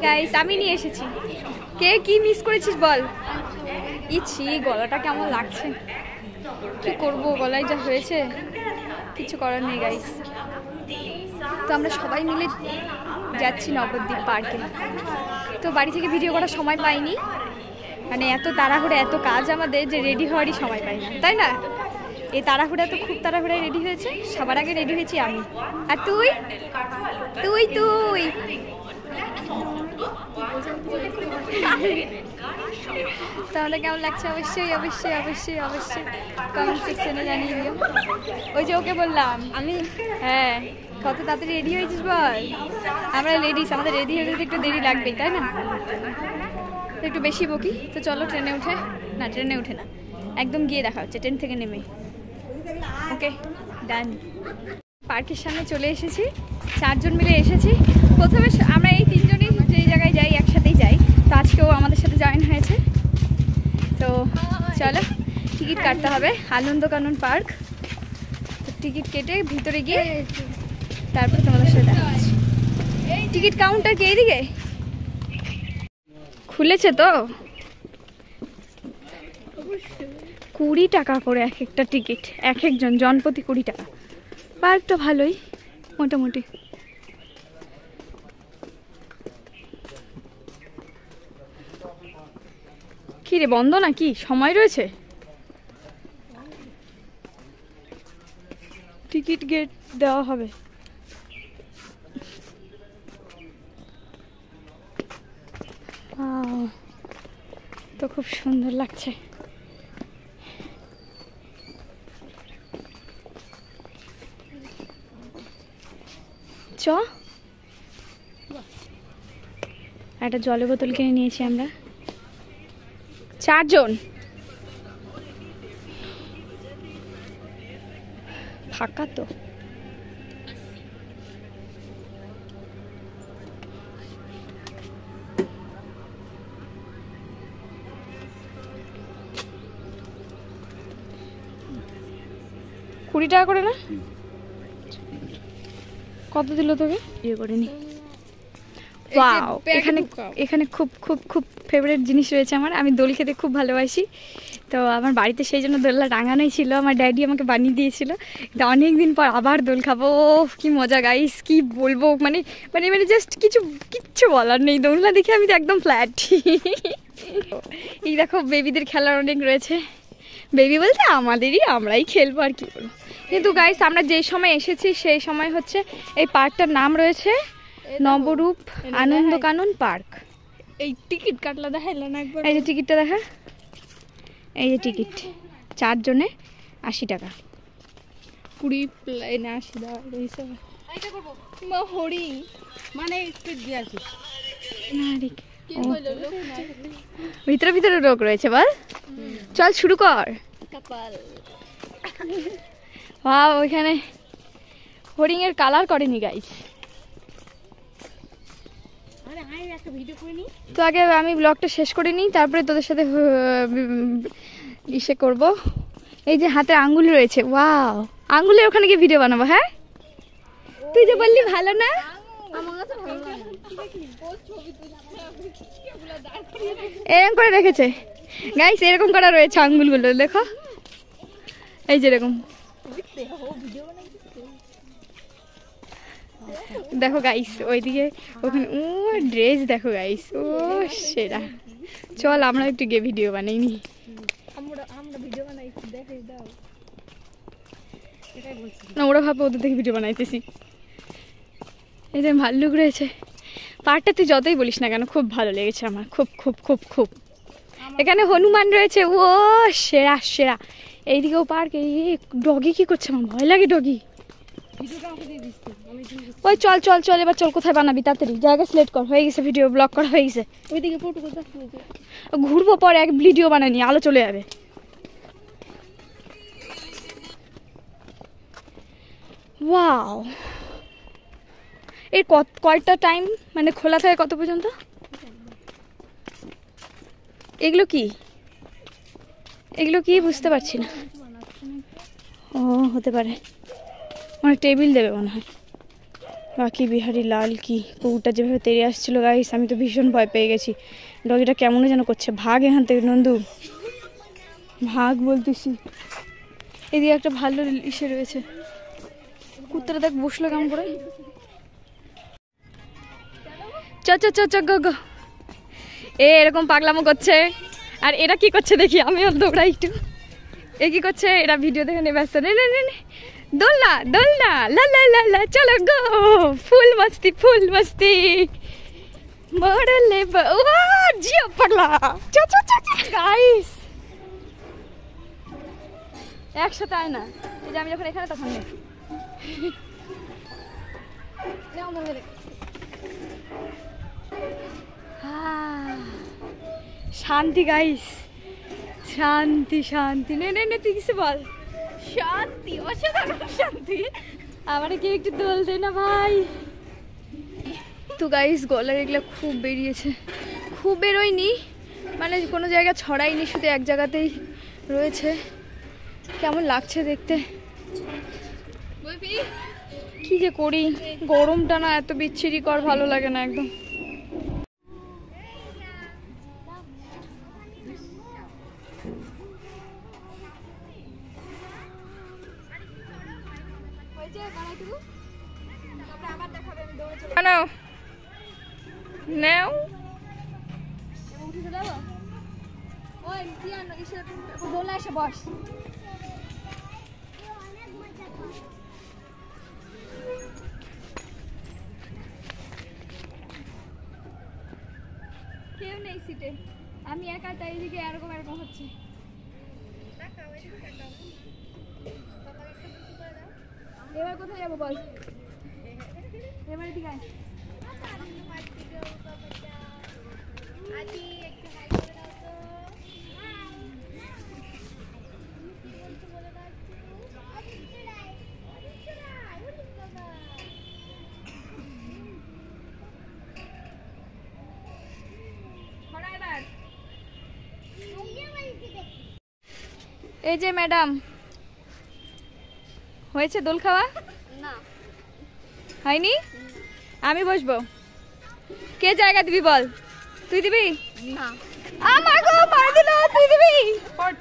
Guys আমি নিয়ে এসেছি। কে কি মিস করেছিস বল। ইছি গলাটা কেমন লাগছে, কি করব গলায় যা হয়েছে, কিছু করার নেই গাইস। তো আমরা সবাই মিলে যাচ্ছি নবদ্বীপ পার্কে। তো বাড়ি থেকে ভিডিও করার সময় পাইনি, মানে এত তাড়াহুড়ো এত কাজ আমাদের যে রেডি হওয়ারই সময় পাই না, তাই না? এই তাড়াহুড়া তো খুব তাড়াহুড়ায় রেডি হয়েছে, সবার আগে রেডি হয়েছি আমি। আর তুই তুই তুই তাহলে কেমন লাগছে অবশ্যই অবশ্যই অবশ্যই অবশ্যই কমেন্ট সেকশনে জানিয়ে দিও। ওই যে ওকে বললাম আমি, হ্যাঁ কত তাড়াতাড়ি রেডি হয়েছিস বল। আমরা লেডিস, আমাদের রেডি হতে একটু দেরি লাগবেই, তাই না? একটু বেশি বকি। তো চলো ট্রেনে উঠে, না ট্রেনে উঠে না, একদম গিয়ে দেখা হচ্ছে ট্রেন থেকে নেমে। ওকে ডান। পার্কের সামনে চলে এসেছি, 4 জন মিলে এসেছি। প্রথমে আমরা এই 3 জনই যেই জায়গায় যাই একসাথেই যাই, তো আজকেও আমাদের সাথে জয়েন হয়েছে। তো চলো টিকিট কাটতে হবে, আনন্দকানন পার্ক। তো টিকিট কেটে ভিতরে গিয়ে তারপর তোমাদের সাথে দেখা হচ্ছে। টিকিট কাউন্টার কি এইদিকে খুলেছে? তো 20 টাকা করে এক একটা টিকিট, এক একজন জনপ্রতি 20 টাকা। পার্কটা ভালোই মোটামুটি। কি রে বন্ধ নাকি, সময় রয়েছে? টিকিট গেট দেওয়া হবে। তো খুব সুন্দর লাগছে। চ একটা জলের বোতল কিনে নিয়েছি আমরা 4 জন। ফাঁকা তো। $20 করে না? কত দিল তোকে? ইয়ে করে নি। ওয়াও, এখানে এখানে খুব খুব খুব ফেভারিট জিনিস রয়েছে আমার। আমি দোল খেতে খুব ভালোবাসি। তো আমার বাড়িতে সেই জন্য দোলনা টাঙানোই ছিল, আমার ড্যাডি আমাকে বানিয়ে দিয়েছিল। অনেক দিন পর আবার দোল খাবো, কি মজা গাইস, কি বলবো। মানে মানে মানে জাস্ট কিচ্ছু বলার নেই। দোলনা দেখে আমি তো একদম ফ্ল্যাট। এই দেখো বেবিদের খেলার অনেক রয়েছে। বেবি বলতে আমাদেরই, আমরাই খেলবো আর কি বলবো। কিন্তু গাইস আমরা যেই সময় এসেছি সেই সময় হচ্ছে এই পার্কটার নাম রয়েছে নবরূপ আনন্দকানন পার্ক। এই টিকিট কাটলা দেখাইলা না একবার? এই যে টিকিটটা দেখা, এই যে টিকিট 4 জনে 80 টাকা। 20 প্লেনে 80 টাকা হিসাবে। এইটা করব মা হরি মানে একটু দিয়ে আসি না রে, ভিতরে ভিতরে লোক রয়েছে বল। চল শুরু কর। কপাল ওয়াও, ওইখানে হরিং এর কালার করেনি গাইস। তো আগে আমি ব্লগটা শেষ করে নিই, তারপরে তোদের সাথে ইসে করব। এই যে হাতে আঙ্গুল রয়েছে, ওয়াও, আঙ্গুলের ওখানে গিয়ে ভিডিও বানাবো। হ্যাঁ তুই যে বললি ভালো না, এরকম করে রেখেছে গাইস, এরকম করা রয়েছে আঙ্গুলগুলো দেখো, এই যে এরকম দেখো গাইস। ওইদিকে ওখানে ও ড্রেস দেখো গাইস, ও সেরা। চল আমরা একটু গিয়ে ভিডিও বানাই নি। না ওরা ভাবে ওদের থেকে ভিডিও বানাইতেছি। এই যে ভাল্লুক রয়েছে পার্কটা, তুই যতই বলিস না কেন খুব ভালো লেগেছে আমার, খুব খুব খুব খুব। এখানে হনুমান রয়েছে, ও সেরা সেরা। এইদিকেও পার্ক। এই ডগি কি করছে, আমার ভয় লাগে ডগি। ওই চল চল চল, এবার চল কোথায় বানাবি তাড়াতাড়ি, জায়গা সিলেক্ট কর। হয়ে গেছে, ভিডিও ব্লগ করা হয়ে গেছে। ওইদিকে ফটো ঘুরবো পরে, এক ভিডিও বানানি, আলো চলে যাবে। ওয়াও, এর কয়টা টাইম মানে খোলা থাকে কত পর্যন্ত? এগুলো কি, এগুলো কি বুঝতে পারছি না। ও হতে পারে, মানে টেবিল দেবে মনে হয়। বাকি বিহারি লাল কি কুকুরটা যেভাবে তেড়ে আসছিল গাইস, আমি তো ভীষণ ভয় পেয়ে গেছি। ডগিটা কেমন যেন করছে, ভাগ এখান থেকে নন্দু, ভাগ বলতেছি। এদিকে একটা ভালো ইসে রয়েছে, কুত্তাটা দেখ বসলো কেমন করে। চ চ চ চ গো গো। এরকম পাগলামো করছে, আর এরা কি করছে দেখি, আমিও দৌড়াই একটু। এ কি করছে, এরা ভিডিও দেখে নিয়ে ব্যস্ত। নে নে নে দোলনা দোলনা, লা লা লা লা, চলো গো, ফুল মস্তি ফুল মস্তি, মরলে ও জিও পাগলা। চ চ চ গাইস, একসাথে আয় না, এই যে আমি যখন এখানে তখন নেই। শান্তি গাইস, শান্তি শান্তি। নে নে নে তুই কিছু বল। শান্তি, অসাধারণ শান্তি। আমার কি একটু দোল দে না ভাই। তো গাইস গলার এগুলো খুব বেরিয়েছে, খুব বেরোয়নি, মানে কোনো জায়গা ছড়াইনি, শুধু এক জায়গাতেই রয়েছে। কেমন লাগছে দেখতে, কি যে করি, গরমটা না এত বিচ্ছিরি কর, ভালো লাগে না একদম। বস কেউ নেই সিটে, আমি একা, তাই এদিকে এরকম এরকম হচ্ছে। এবার কোথায় যাবো বল, এবার এদিকে আয়। এই যে ম্যাডাম, হয়েছে দোল খাওয়া? না হয়নি, আমি বসবো। কে জায়গা দিবি বল, তুই দিবি? না আমার গো মার দিল, তুই দিবি? ফট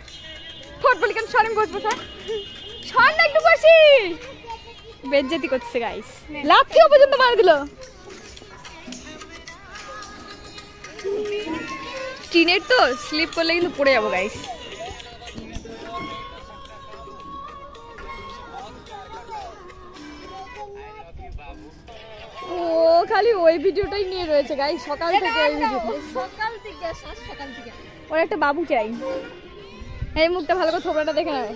ফট বলি কেন, সরেম বসবো, সর না একটু বসি। বেজ্জতি করছে গাইস, লাথিও পর্যন্ত মার দিল। টিনের তো স্লিপ করলে কিন্তু পড়ে যাবো গাইস। ও খালি ওই ভিডিওটাই নিয়ে রয়েছে গাইস, সকাল থেকে ওই ভিডিও, সকাল থেকে ওর একটা বাবু চাই। এই মুখটা ভালো করে, থোবড়াটা দেখে নেয়।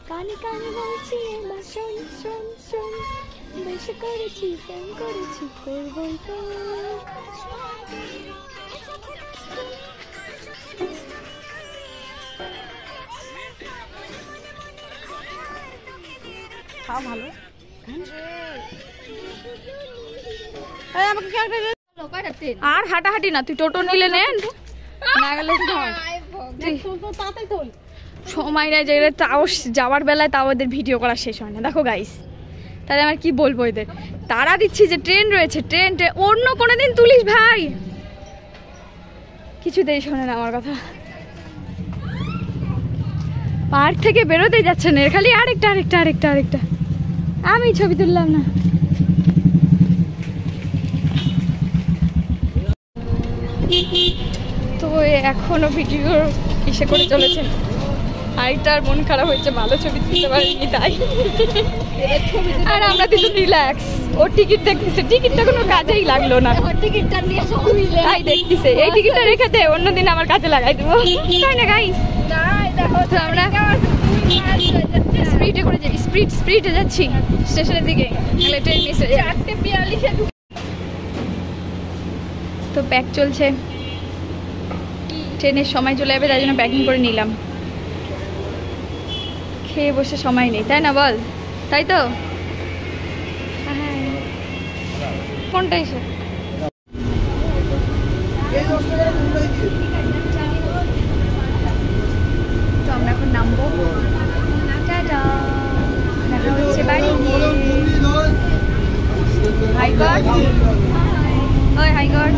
কানে কানে বলছি শোন শোন শোন, বেশি করেছি প্রেম করেছি, করবই তো। খাওয়া ভালো, আর হাঁটাহাঁটি না, তুই টোটো নিলে নেন না গেলে সময় নেই, যে তাও যাওয়ার বেলায় তাও ওদের ভিডিও করা শেষ হয় না। দেখো গাইস, তাহলে আমার কি বলবো এদের, তারা দিচ্ছি যে ট্রেন রয়েছে, ট্রেন অন্য কোনো দিন তুলিস ভাই, কিছুতেই শোনে না আমার কথা। পার্ক থেকে বেরোতে যাচ্ছে না, খালি আরেকটা আরেকটা আরেকটা আরেকটা। আমি ছবি তুললাম না। তো এখনো ভিডিও কিসে করে চলেছে, আরেকটার মন খারাপ হয়েছে, ভালো ছবি তুলতে পারিনি তাই। আর আমরা কিন্তু রিল্যাক্স, ও টিকিট দেখতেছে, টিকিটটা কোনো কাজেই লাগলো না, তাই দেখতেছে। এই টিকিটটা রেখে দে, অন্যদিন আমার কাজে লাগাই দেবো, তাই না গাইস? তো আমরা স্পিডে করে যাই, স্পিডে যাচ্ছি স্টেশনের দিকে, ট্রেন মিস হয়ে যায়। 4:42 তো প্যাক চলছে, ট্রেনের সময় চলে যাবে, তাই জন্য প্যাকিং করে নিলাম। খেয়ে বসে সময় নেই, তাই না বল? তাই তো, কোনটা এসে তো আমরা এখন কর, ওই হাই কর।